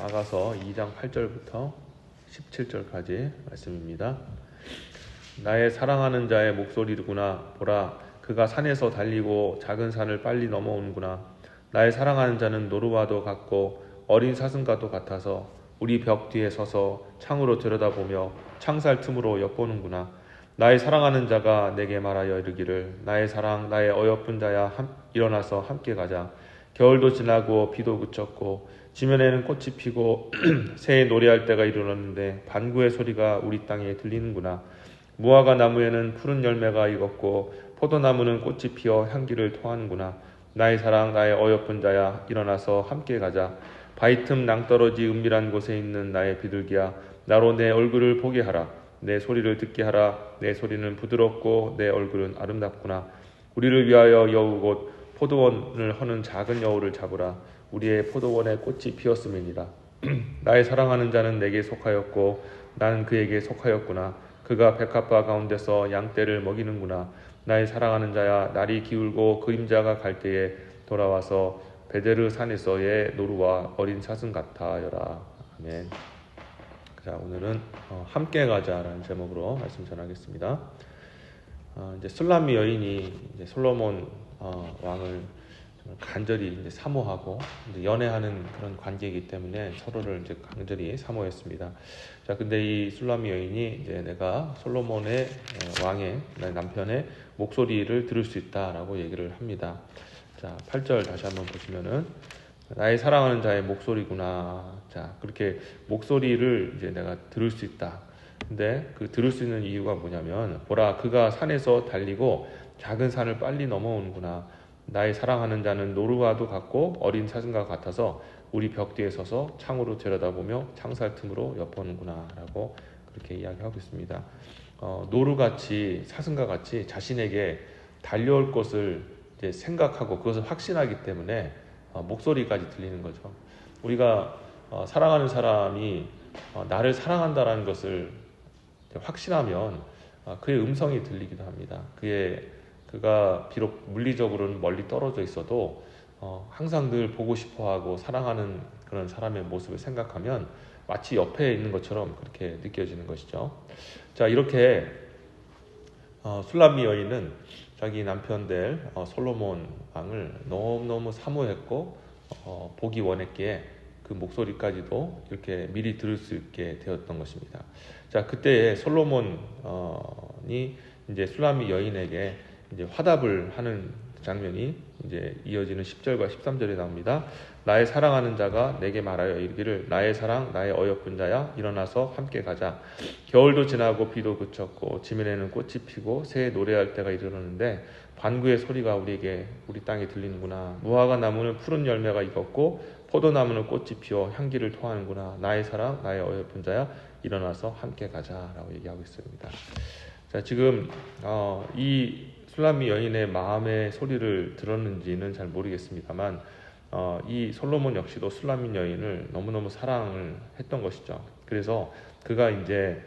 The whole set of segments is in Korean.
아가서 2장 8절부터 17절까지 말씀입니다. 나의 사랑하는 자의 목소리구나. 보라, 그가 산에서 달리고 작은 산을 빨리 넘어오는구나. 나의 사랑하는 자는 노루와도 같고 어린 사슴과도 같아서 우리 벽 뒤에 서서 창으로 들여다보며 창살 틈으로 엿보는구나. 나의 사랑하는 자가 내게 말하여 이르기를, 나의 사랑, 나의 어여쁜 자야, 일어나서 함께 가자. 겨울도 지나고 비도 그쳤고 지면에는 꽃이 피고 새에 노래할 때가 이르렀는데 반구의 소리가 우리 땅에 들리는구나. 무화과 나무에는 푸른 열매가 익었고 포도나무는 꽃이 피어 향기를 토하는구나. 나의 사랑, 나의 어여쁜 자야, 일어나서 함께 가자. 바위 틈 낭떠러지 은밀한 곳에 있는 나의 비둘기야, 나로 내 얼굴을 보게 하라. 내 소리를 듣게 하라. 내 소리는 부드럽고 내 얼굴은 아름답구나. 우리를 위하여 여우 곧 포도원을 허는 작은 여우를 잡으라. 우리의 포도원에 꽃이 피었음이니라. 나의 사랑하는 자는 내게 속하였고 나는 그에게 속하였구나. 그가 백합화 가운데서 양떼를 먹이는구나. 나의 사랑하는 자야, 날이 기울고 그림자가 갈 때에 돌아와서 베데르 산에서의 노루와 어린 사슴 같아여라. 아멘. 자, 오늘은 함께 가자라는 제목으로 말씀 전하겠습니다. 이제 술람미 여인이 이제 솔로몬 왕을 간절히 이제 사모하고 이제 연애하는 그런 관계이기 때문에 서로를 이제 간절히 사모했습니다. 자, 근데 이 술람미 여인이 이제 내가 솔로몬의 왕의 남편의 목소리를 들을 수 있다라고 얘기를 합니다. 자, 8절 다시 한번 보시면은 나의 사랑하는 자의 목소리구나. 자, 그렇게 목소리를 이제 내가 들을 수 있다. 근데 그 들을 수 있는 이유가 뭐냐면, 보라, 그가 산에서 달리고 작은 산을 빨리 넘어오는구나. 나의 사랑하는 자는 노루와도 같고 어린 사슴과 같아서 우리 벽 뒤에 서서 창으로 들여다보며 창살 틈으로 엿보는구나 라고 그렇게 이야기하고 있습니다. 노루같이 사슴과 같이 자신에게 달려올 것을 이제 생각하고 그것을 확신하기 때문에 목소리까지 들리는 거죠. 우리가 사랑하는 사람이 나를 사랑한다라는 것을 확신하면 그의 음성이 들리기도 합니다. 그가 비록 물리적으로는 멀리 떨어져 있어도 항상 늘 보고 싶어하고 사랑하는 그런 사람의 모습을 생각하면 마치 옆에 있는 것처럼 그렇게 느껴지는 것이죠. 자, 이렇게 술람미 여인은 자기 남편 될 솔로몬 왕을 너무너무 사모했고 보기 원했기에 그 목소리까지도 이렇게 미리 들을 수 있게 되었던 것입니다. 자, 그때 솔로몬이 이제 술람미 여인에게 이제 화답을 하는 장면이 이제 이어지는 10절과 13절에 나옵니다. 나의 사랑하는 자가 내게 말하여 이르기를, 나의 사랑, 나의 어여쁜 자야, 일어나서 함께 가자. 겨울도 지나고 비도 그쳤고 지면에는 꽃이 피고 새에 노래할 때가 이르렀는데 반구의 소리가 우리 땅에 들리는구나. 무화과 나무는 푸른 열매가 익었고 포도나무는 꽃이 피어 향기를 토하는구나. 나의 사랑, 나의 어여쁜 자야, 일어나서 함께 가자라고 얘기하고 있습니다. 자, 지금 이 술람미 여인의 마음의 소리를 들었는지는 잘 모르겠습니다만 이 솔로몬 역시도 술람미 여인을 너무너무 사랑을 했던 것이죠. 그래서 그가 이제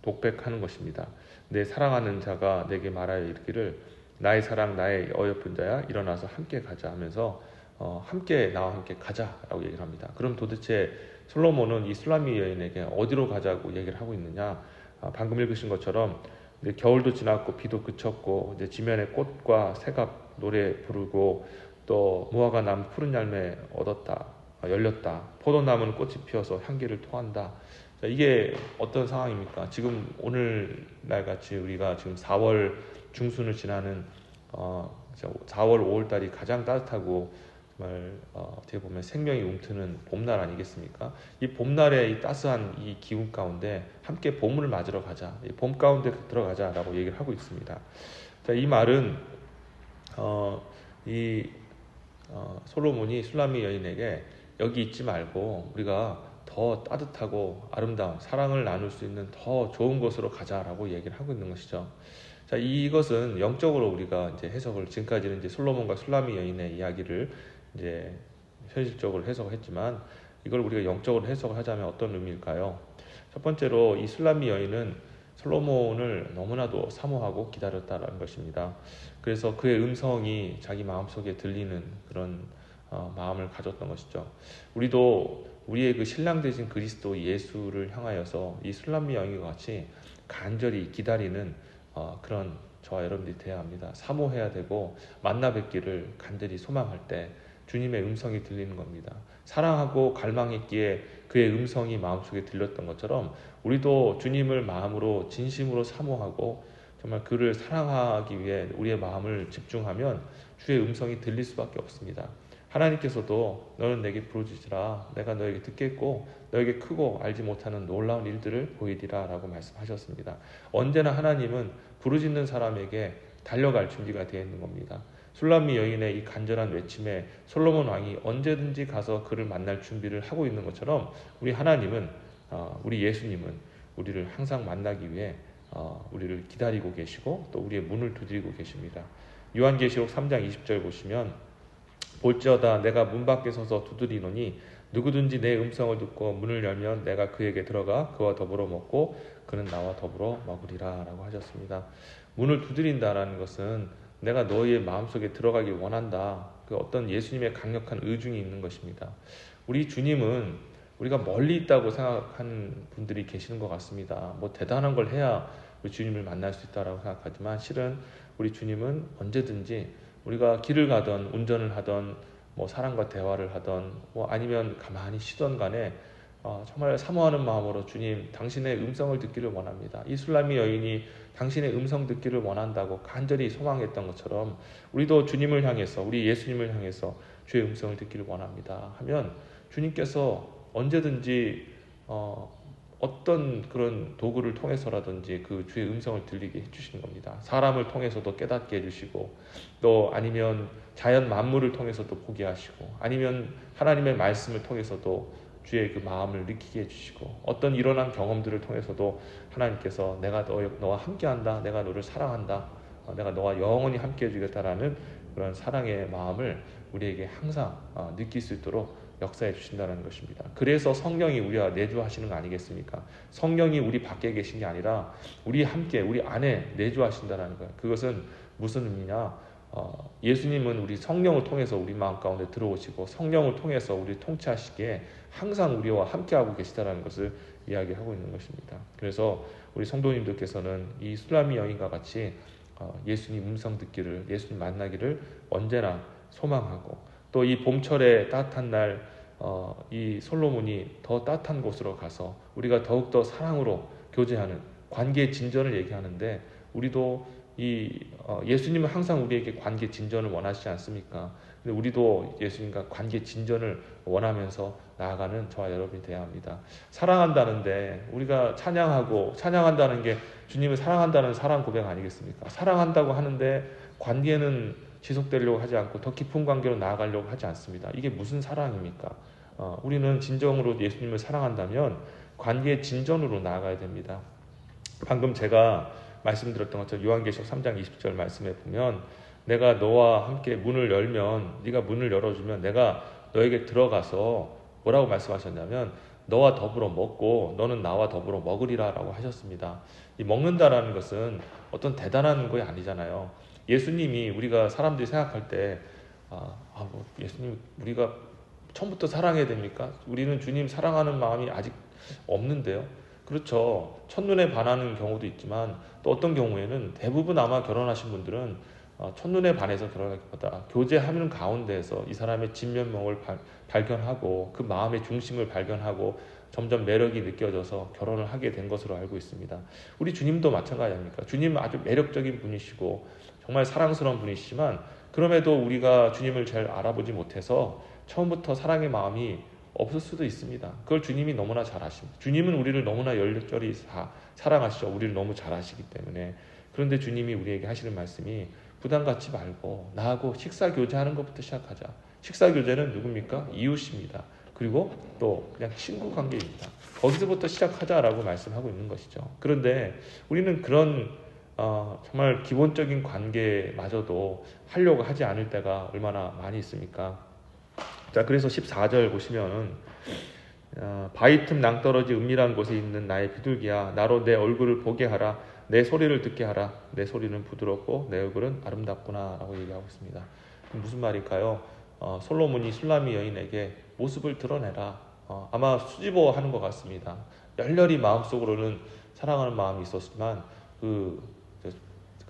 독백하는 것입니다. 내 사랑하는 자가 내게 말하여 이르기를, 나의 사랑, 나의 어여쁜 자야, 일어나서 함께 가자 하면서 함께 나와 함께 가자라고 얘기를 합니다. 그럼 도대체 솔로몬은 이 술람미 여인에게 어디로 가자고 얘기를 하고 있느냐? 방금 읽으신 것처럼 이제 겨울도 지났고 비도 그쳤고 이제 지면에 꽃과 새가 노래 부르고 또 무화과 나무 푸른 열매 열렸다. 포도나무는 꽃이 피어서 향기를 토한다. 자, 이게 어떤 상황입니까? 지금 오늘날 같이 우리가 지금 4월 중순을 지나는 4월 5월 달이 가장 따뜻하고 정말 어떻게 보면 생명이 움트는 봄날 아니겠습니까? 이 봄날의 이 따스한 이 기운 가운데 함께 봄을 맞으러 가자, 이 봄 가운데 들어가자라고 얘기를 하고 있습니다. 자, 이 말은 솔로몬이 술람미 여인에게 여기 있지 말고 우리가 더 따뜻하고 아름다운 사랑을 나눌 수 있는 더 좋은 곳으로 가자라고 얘기를 하고 있는 것이죠. 자, 이것은 영적으로 우리가 이제 해석을, 지금까지는 이제 솔로몬과 술람미 여인의 이야기를 이제 현실적으로 해석했지만 이걸 우리가 영적으로 해석을 하자면 어떤 의미일까요? 첫 번째로 이 술람미 여인은 솔로몬을 너무나도 사모하고 기다렸다는 것입니다. 그래서 그의 음성이 자기 마음속에 들리는 그런 마음을 가졌던 것이죠. 우리도 우리의 그 신랑 되신 그리스도 예수를 향하여서 이 술람미 여인과 같이 간절히 기다리는 그런 저와 여러분들이 되어야 합니다. 사모해야 되고 만나 뵙기를 간절히 소망할 때 주님의 음성이 들리는 겁니다. 사랑하고 갈망했기에 그의 음성이 마음속에 들렸던 것처럼 우리도 주님을 마음으로 진심으로 사모하고 정말 그를 사랑하기 위해 우리의 마음을 집중하면 주의 음성이 들릴 수밖에 없습니다. 하나님께서도 너는 내게 부르짖으라 내가 너에게 듣겠고 너에게 크고 알지 못하는 놀라운 일들을 보이리라 라고 말씀하셨습니다. 언제나 하나님은 부르짖는 사람에게 달려갈 준비가 되어 있는 겁니다. 술람미 여인의 이 간절한 외침에 솔로몬 왕이 언제든지 가서 그를 만날 준비를 하고 있는 것처럼 우리 하나님은 우리 예수님은 우리를 항상 만나기 위해 우리를 기다리고 계시고 또 우리의 문을 두드리고 계십니다. 요한계시록 3장 20절 보시면 볼지어다 내가 문 밖에 서서 두드리노니 누구든지 내 음성을 듣고 문을 열면 내가 그에게 들어가 그와 더불어 먹고 그는 나와 더불어 먹으리라 라고 하셨습니다. 문을 두드린다라는 것은 내가 너희의 마음속에 들어가길 원한다. 그 어떤 예수님의 강력한 의중이 있는 것입니다. 우리 주님은 우리가 멀리 있다고 생각하는 분들이 계시는 것 같습니다. 뭐 대단한 걸 해야 우리 주님을 만날 수 있다라고 생각하지만 실은 우리 주님은 언제든지 우리가 길을 가던 운전을 하던 뭐 사람과 대화를 하던 뭐 아니면 가만히 쉬던 간에 정말 사모하는 마음으로 주님 당신의 음성을 듣기를 원합니다. 이 술람미 여인이 당신의 음성 듣기를 원한다고 간절히 소망했던 것처럼 우리도 주님을 향해서 우리 예수님을 향해서 주의 음성을 듣기를 원합니다 하면 주님께서 언제든지 어떤 그런 도구를 통해서라든지 그 주의 음성을 들리게 해주시는 겁니다. 사람을 통해서도 깨닫게 해주시고 또 아니면 자연 만물을 통해서도 보게 하시고 아니면 하나님의 말씀을 통해서도 주의 그 마음을 느끼게 해주시고 어떤 일어난 경험들을 통해서도 하나님께서 내가 너와 함께한다, 내가 너를 사랑한다, 내가 너와 영원히 함께 해주겠다라는 그런 사랑의 마음을 우리에게 항상 느낄 수 있도록 역사해 주신다는 것입니다. 그래서 성령이 우리와 내주하시는 거 아니겠습니까? 성령이 우리 밖에 계신 게 아니라 우리 함께 우리 안에 내주하신다는 거예요. 그것은 무슨 의미냐? 예수님은 우리 성령을 통해서 우리 마음 가운데 들어오시고 성령을 통해서 우리 통치하시기에 항상 우리와 함께하고 계시다는 것을 이야기하고 있는 것입니다. 그래서 우리 성도님들께서는 이 술람미 여인과 같이 예수님 음성 듣기를, 예수님 만나기를 언제나 소망하고 또 이 봄철의 따뜻한 날 이 솔로몬이 더 따뜻한 곳으로 가서 우리가 더욱더 사랑으로 교제하는 관계 진전을 얘기하는데 우리도 예수님은 항상 우리에게 관계 진전을 원하시지 않습니까? 근데 우리도 예수님과 관계 진전을 원하면서 나아가는 저와 여러분이 되어야 합니다. 사랑한다는데 우리가 찬양한다는 게 주님을 사랑한다는 사랑 고백 아니겠습니까? 사랑한다고 하는데 관계는 지속되려고 하지 않고 더 깊은 관계로 나아가려고 하지 않습니다. 이게 무슨 사랑입니까? 우리는 진정으로 예수님을 사랑한다면 관계의 진전으로 나아가야 됩니다. 방금 제가 말씀드렸던 것처럼 요한계시록 3장 20절 말씀에 보면 내가 너와 함께 문을 열면 네가 문을 열어주면 내가 너에게 들어가서 뭐라고 말씀하셨냐면 너와 더불어 먹고 너는 나와 더불어 먹으리라 라고 하셨습니다. 이 먹는다라는 것은 어떤 대단한 것이 아니잖아요. 예수님이 우리가 사람들이 생각할 때 뭐 예수님 우리가 처음부터 사랑해야 됩니까? 우리는 주님 사랑하는 마음이 아직 없는데요. 그렇죠. 첫눈에 반하는 경우도 있지만 또 어떤 경우에는 대부분 아마 결혼하신 분들은 첫눈에 반해서 결혼하기보다 교제하는 가운데에서 이 사람의 진면목을 발견하고 그 마음의 중심을 발견하고 점점 매력이 느껴져서 결혼을 하게 된 것으로 알고 있습니다. 우리 주님도 마찬가지 아닙니까? 주님은 아주 매력적인 분이시고 정말 사랑스러운 분이시지만 그럼에도 우리가 주님을 잘 알아보지 못해서 처음부터 사랑의 마음이 없을 수도 있습니다. 그걸 주님이 너무나 잘 아십니다. 주님은 우리를 너무나 열렬히 사랑하시죠. 우리를 너무 잘 아시기 때문에. 그런데 주님이 우리에게 하시는 말씀이 부담 갖지 말고 나하고 식사 교제하는 것부터 시작하자. 식사 교제는 누굽니까? 이웃입니다. 그리고 또 그냥 친구 관계입니다. 거기서부터 시작하자라고 말씀하고 있는 것이죠. 그런데 우리는 그런 정말 기본적인 관계마저도 하려고 하지 않을 때가 얼마나 많이 있습니까? 자, 그래서 14절 보시면 바위 틈 낭떠러지 은밀한 곳에 있는 나의 비둘기야 나로 내 얼굴을 보게 하라 내 소리를 듣게 하라 내 소리는 부드럽고 내 얼굴은 아름답구나 라고 얘기하고 있습니다. 무슨 말일까요? 솔로몬이 술라미 여인에게 모습을 드러내라. 아마 수집어하는 것 같습니다. 열렬히 마음속으로는 사랑하는 마음이 있었지만 그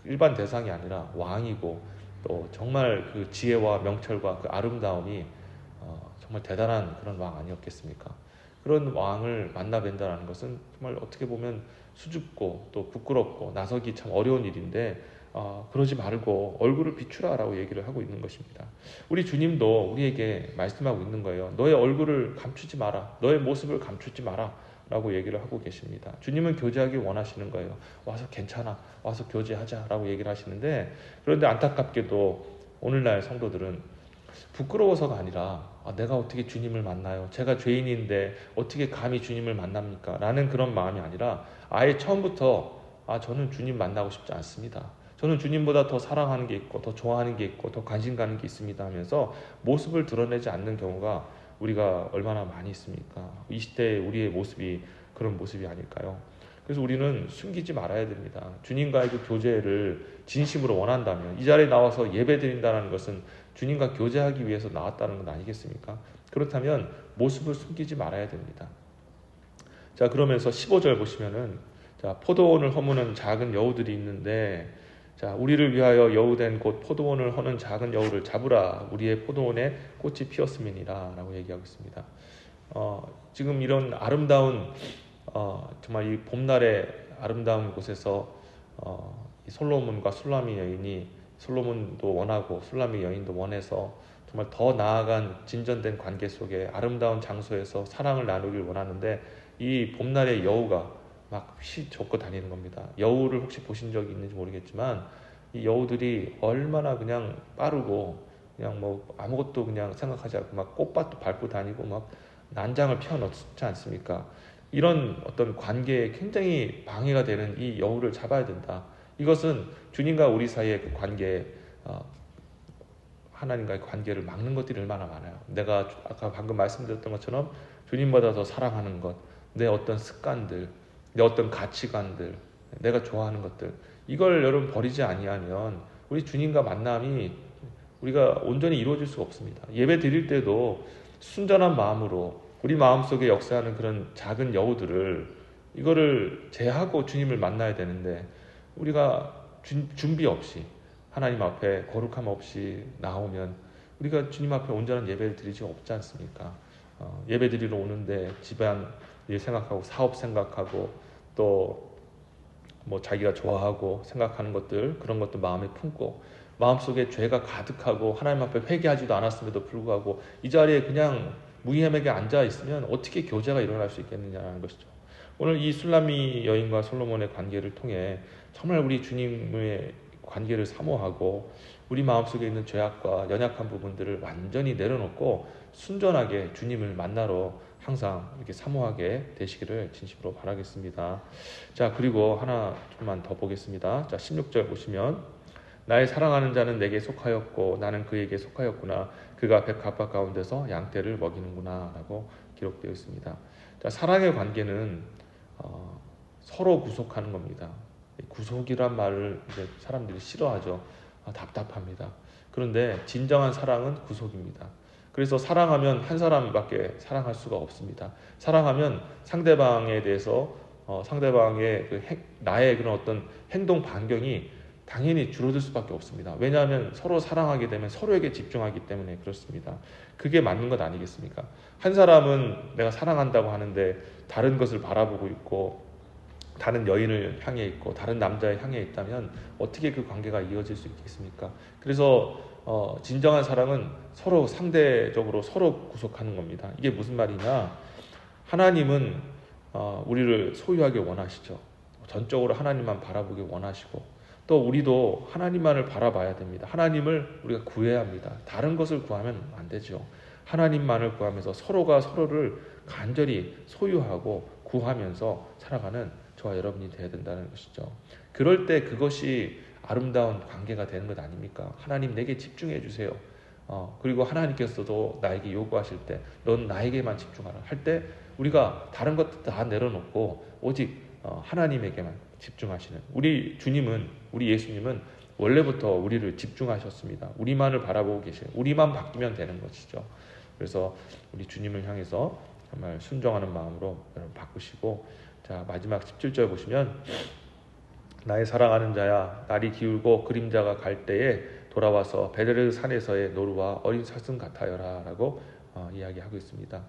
일반 대상이 아니라 왕이고 또 정말 그 지혜와 명철과 그 아름다움이 정말 대단한 그런 왕 아니었겠습니까? 그런 왕을 만나 뵌다는 것은 정말 어떻게 보면 수줍고 또 부끄럽고 나서기 참 어려운 일인데 그러지 말고 얼굴을 비추라라고 얘기를 하고 있는 것입니다. 우리 주님도 우리에게 말씀하고 있는 거예요. 너의 얼굴을 감추지 마라. 너의 모습을 감추지 마라 라고 얘기를 하고 계십니다. 주님은 교제하기 원하시는 거예요. 와서 괜찮아. 와서 교제하자 라고 얘기를 하시는데, 그런데 안타깝게도 오늘날 성도들은 부끄러워서가 아니라 내가 어떻게 주님을 만나요? 제가 죄인인데 어떻게 감히 주님을 만납니까? 라는 그런 마음이 아니라 아예 처음부터 저는 주님 만나고 싶지 않습니다. 저는 주님보다 더 사랑하는 게 있고 더 좋아하는 게 있고 더 관심 가는 게 있습니다 하면서 모습을 드러내지 않는 경우가 우리가 얼마나 많이 있습니까? 20대 우리의 모습이 그런 모습이 아닐까요? 그래서 우리는 숨기지 말아야 됩니다. 주님과의 그 교제를 진심으로 원한다면 이 자리에 나와서 예배 드린다는 것은 주님과 교제하기 위해서 나왔다는 것 아니겠습니까? 그렇다면 모습을 숨기지 말아야 됩니다. 자, 그러면서 15절 보시면은 포도원을 허무는 작은 여우들이 있는데, 자, 우리를 위하여 여우된 곧 포도원을 허는 작은 여우를 잡으라. 우리의 포도원에 꽃이 피었음이니라 라고 얘기하고 있습니다. 지금 이런 아름다운 정말 이 봄날의 아름다운 곳에서 이 솔로몬과 술라미 여인이, 솔로몬도 원하고 술라미 여인도 원해서 정말 더 나아간 진전된 관계 속에 아름다운 장소에서 사랑을 나누길 원하는데, 이 봄날의 여우가 막 휘젓고 다니는 겁니다. 여우를 혹시 보신 적이 있는지 모르겠지만 이 여우들이 얼마나 그냥 빠르고 그냥 뭐 아무것도 그냥 생각하지 않고 막 꽃밭도 밟고 다니고 막 난장을 펴놓지 않습니까? 이런 어떤 관계에 굉장히 방해가 되는 이 여우를 잡아야 된다. 이것은 주님과 우리 사이의 그 관계, 하나님과의 관계를 막는 것들이 얼마나 많아요. 내가 아까 방금 말씀드렸던 것처럼 주님보다 더 사랑하는 것, 내 어떤 습관들, 내 어떤 가치관들, 내가 좋아하는 것들, 이걸 여러분 버리지 아니하면 우리 주님과 만남이 우리가 온전히 이루어질 수가 없습니다. 예배 드릴 때도 순전한 마음으로 우리 마음속에 역사하는 그런 작은 여우들을 이거를 제하고 주님을 만나야 되는데, 우리가 준비 없이 하나님 앞에 거룩함 없이 나오면 우리가 주님 앞에 온전한 예배를 드리지 없지 않습니까? 예배 드리러 오는데 집안 일 생각하고 사업 생각하고 또 뭐 자기가 좋아하고 생각하는 것들, 그런 것도 마음에 품고 마음속에 죄가 가득하고 하나님 앞에 회개하지도 않았음에도 불구하고 이 자리에 그냥 무의미하게 앉아 있으면 어떻게 교제가 일어날 수 있겠느냐는 것이죠. 오늘 이 술라미 여인과 솔로몬의 관계를 통해 정말 우리 주님의 관계를 사모하고 우리 마음속에 있는 죄악과 연약한 부분들을 완전히 내려놓고 순전하게 주님을 만나러 항상 이렇게 사모하게 되시기를 진심으로 바라겠습니다. 자, 그리고 하나 좀만 더 보겠습니다. 자, 16절 보시면 나의 사랑하는 자는 내게 속하였고 나는 그에게 속하였구나. 그가 백합화 가운데서 양떼를 먹이는구나 라고 기록되어 있습니다. 자, 사랑의 관계는 서로 구속하는 겁니다. 구속이란 말을 이제 사람들이 싫어하죠. 답답합니다. 그런데 진정한 사랑은 구속입니다. 그래서 사랑하면 한 사람밖에 사랑할 수가 없습니다. 사랑하면 상대방에 대해서 상대방의 나의 그런 어떤 행동 반경이 당연히 줄어들 수밖에 없습니다. 왜냐하면 서로 사랑하게 되면 서로에게 집중하기 때문에 그렇습니다. 그게 맞는 것 아니겠습니까? 한 사람은 내가 사랑한다고 하는데 다른 것을 바라보고 있고 다른 여인을 향해 있고 다른 남자에 향해 있다면 어떻게 그 관계가 이어질 수 있겠습니까? 그래서 진정한 사랑은 서로 상대적으로 서로 구속하는 겁니다. 이게 무슨 말이냐? 하나님은 우리를 소유하기 원하시죠. 전적으로 하나님만 바라보기 원하시고 또 우리도 하나님만을 바라봐야 됩니다. 하나님을 우리가 구해야 합니다. 다른 것을 구하면 안 되죠. 하나님만을 구하면서 서로가 서로를 간절히 소유하고 구하면서 살아가는 저와 여러분이 되어야 된다는 것이죠. 그럴 때 그것이 아름다운 관계가 되는 것 아닙니까? 하나님 내게 집중해 주세요. 그리고 하나님께서도 나에게 요구하실 때 넌 나에게만 집중하라 할 때 우리가 다른 것도 다 내려놓고 오직 하나님에게만 집중하시는 우리 주님은, 우리 예수님은 원래부터 우리를 집중하셨습니다. 우리만을 바라보고 계세요. 우리만 바뀌면 되는 것이죠. 그래서 우리 주님을 향해서 정말 순종하는 마음으로 여러분 바꾸시고, 자 마지막 17절 보시면 나의 사랑하는 자야, 날이 기울고 그림자가 갈 때에 돌아와서 베델 산에서의 노루와 어린 사슴 같아여라 라고 이야기하고 있습니다.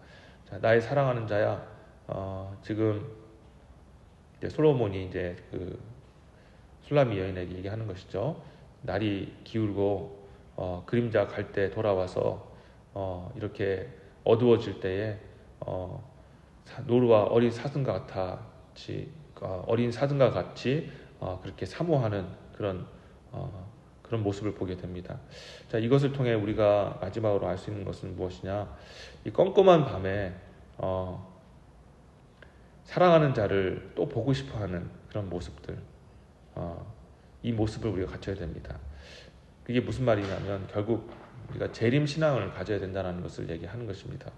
자, 나의 사랑하는 자야, 지금 이제 솔로몬이 이제 그 술람미 여인에게 얘기하는 것이죠. 날이 기울고 그림자 갈 때 돌아와서 이렇게 어두워질 때에 노루와 어린 사슴과 같이 그렇게 사모하는 그런 모습을 보게 됩니다. 자, 이것을 통해 우리가 마지막으로 알 수 있는 것은 무엇이냐? 이 껌껌한 밤에 사랑하는 자를 또 보고 싶어하는 그런 모습들, 이 모습을 우리가 갖춰야 됩니다. 그게 무슨 말이냐면 결국 우리가 재림 신앙을 가져야 된다는 것을 얘기하는 것입니다.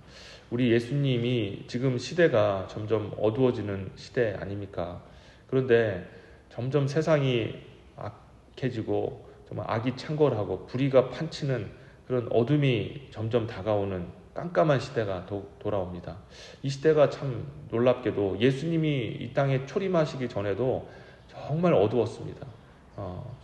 우리 예수님이 지금 시대가 점점 어두워지는 시대 아닙니까? 그런데 점점 세상이 악해지고 정말 악이 창궐하고 불의가 판치는 그런 어둠이 점점 다가오는 깜깜한 시대가 돌아옵니다. 이 시대가 참 놀랍게도 예수님이 이 땅에 초림하시기 전에도 정말 어두웠습니다.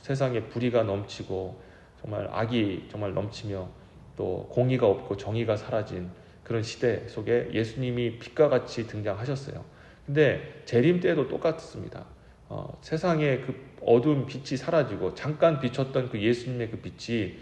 세상에 불의가 넘치고 정말 악이 정말 넘치며 또 공의가 없고 정의가 사라진 그런 시대 속에 예수님이 빛과 같이 등장하셨어요. 근데 재림 때도 똑같습니다. 세상에 그 어두운 빛이 사라지고 잠깐 비쳤던 그 예수님의 그 빛이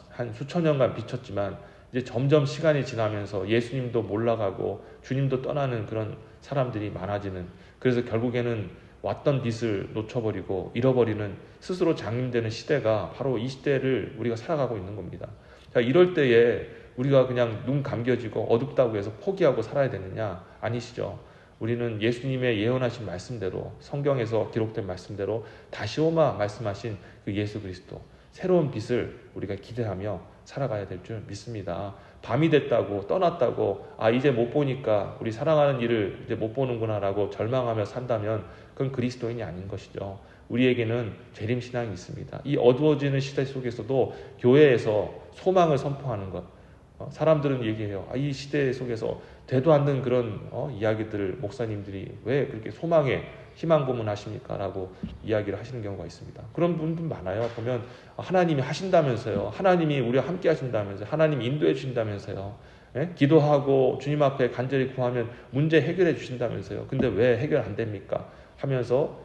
한 수천 년간 비쳤지만 이제 점점 시간이 지나면서 예수님도 몰라가고 주님도 떠나는 그런 사람들이 많아지는, 그래서 결국에는 왔던 빛을 놓쳐버리고 잃어버리는 스스로 장님되는 시대가 바로 이 시대를 우리가 살아가고 있는 겁니다. 자, 이럴 때에 우리가 그냥 눈 감겨지고 어둡다고 해서 포기하고 살아야 되느냐? 아니시죠. 우리는 예수님의 예언하신 말씀대로, 성경에서 기록된 말씀대로 다시 오마 말씀하신 그 예수 그리스도, 새로운 빛을 우리가 기대하며 살아가야 될 줄 믿습니다. 밤이 됐다고 떠났다고 이제 못 보니까 우리 사랑하는 이를 이제 못 보는구나 라고 절망하며 산다면 그건 그리스도인이 아닌 것이죠. 우리에게는 재림신앙이 있습니다. 이 어두워지는 시대 속에서도 교회에서 소망을 선포하는 것, 사람들은 얘기해요. 이 시대 속에서 되도 않는 그런 이야기들을 목사님들이 왜 그렇게 소망에 희망 고문하십니까? 라고 이야기를 하시는 경우가 있습니다. 그런 분들 많아요. 보면 하나님이 하신다면서요. 하나님이 우리와 함께 하신다면서요. 하나님이 인도해 주신다면서요. 기도하고 주님 앞에 간절히 구하면 문제 해결해 주신다면서요. 근데 왜 해결 안 됩니까? 하면서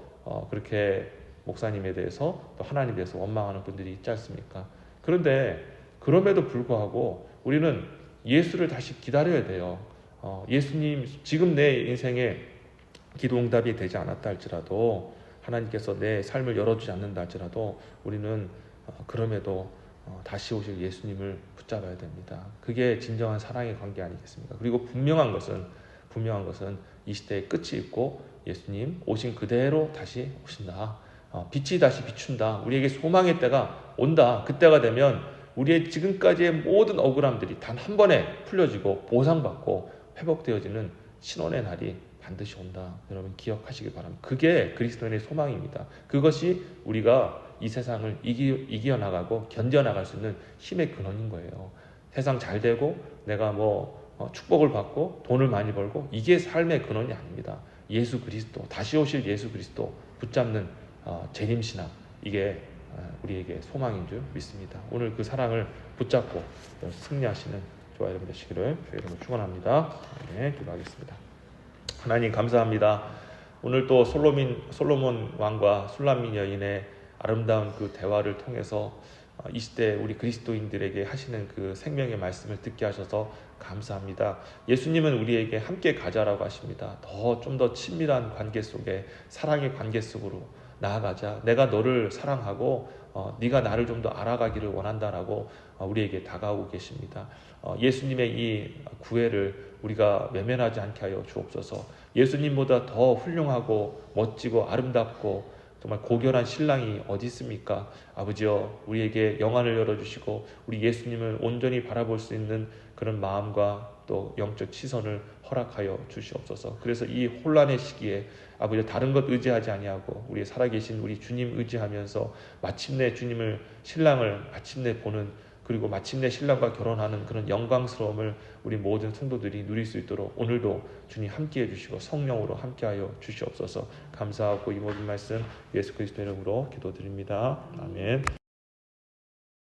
그렇게 목사님에 대해서 또 하나님에 대해서 원망하는 분들이 있지 않습니까? 그런데 그럼에도 불구하고 우리는 예수를 다시 기다려야 돼요. 예수님, 지금 내 인생에 기도 응답이 되지 않았다 할지라도, 하나님께서 내 삶을 열어주지 않는다 할지라도 우리는 그럼에도 다시 오실 예수님을 붙잡아야 됩니다. 그게 진정한 사랑의 관계 아니겠습니까? 그리고 분명한 것은 이 시대의 끝이 있고 예수님 오신 그대로 다시 오신다. 빛이 다시 비춘다. 우리에게 소망의 때가 온다. 그때가 되면 우리의 지금까지의 모든 억울함들이 단 한 번에 풀려지고 보상받고 회복되어지는 신원의 날이 반드시 온다. 여러분 기억하시기 바랍니다. 그게 그리스도인의 소망입니다. 그것이 우리가 이 세상을 이겨나가고 견뎌나갈 수 있는 힘의 근원인 거예요. 세상 잘 되고 내가 축복을 받고 돈을 많이 벌고 이게 삶의 근원이 아닙니다. 예수 그리스도, 다시 오실 예수 그리스도 붙잡는 재림신앙, 이게 우리에게 소망인 줄 믿습니다. 오늘 그 사랑을 붙잡고 승리하시는 저와 여러분 되시기를 주의 이름으로 축원합니다. 네, 기도하겠습니다. 하나님 감사합니다. 오늘 또 솔로몬 왕과 술람미 여인의 아름다운 그 대화를 통해서 이 시대 우리 그리스도인들에게 하시는 그 생명의 말씀을 듣게 하셔서 감사합니다. 예수님은 우리에게 함께 가자라고 하십니다. 좀 더 친밀한 관계 속에, 사랑의 관계 속으로 나아가자. 내가 너를 사랑하고 네가 나를 좀 더 알아가기를 원한다라고 우리에게 다가오고 계십니다. 예수님의 이 구애를 우리가 외면하지 않게 하여 주옵소서. 예수님보다 더 훌륭하고 멋지고 아름답고 정말 고결한 신랑이 어디 있습니까? 아버지여, 우리에게 영안을 열어주시고 우리 예수님을 온전히 바라볼 수 있는 그런 마음과 또 영적 치선을 허락하여 주시옵소서. 그래서 이 혼란의 시기에 아버지 다른 것 의지하지 아니하고 우리 살아계신 우리 주님 의지하면서 마침내 주님을 신랑을 마침내 보는, 그리고 마침내 신랑과 결혼하는 그런 영광스러움을 우리 모든 성도들이 누릴 수 있도록 오늘도 주님 함께해 주시고 성령으로 함께하여 주시옵소서. 감사하고 이 모든 말씀 예수 그리스도 이름으로 기도드립니다. 아멘.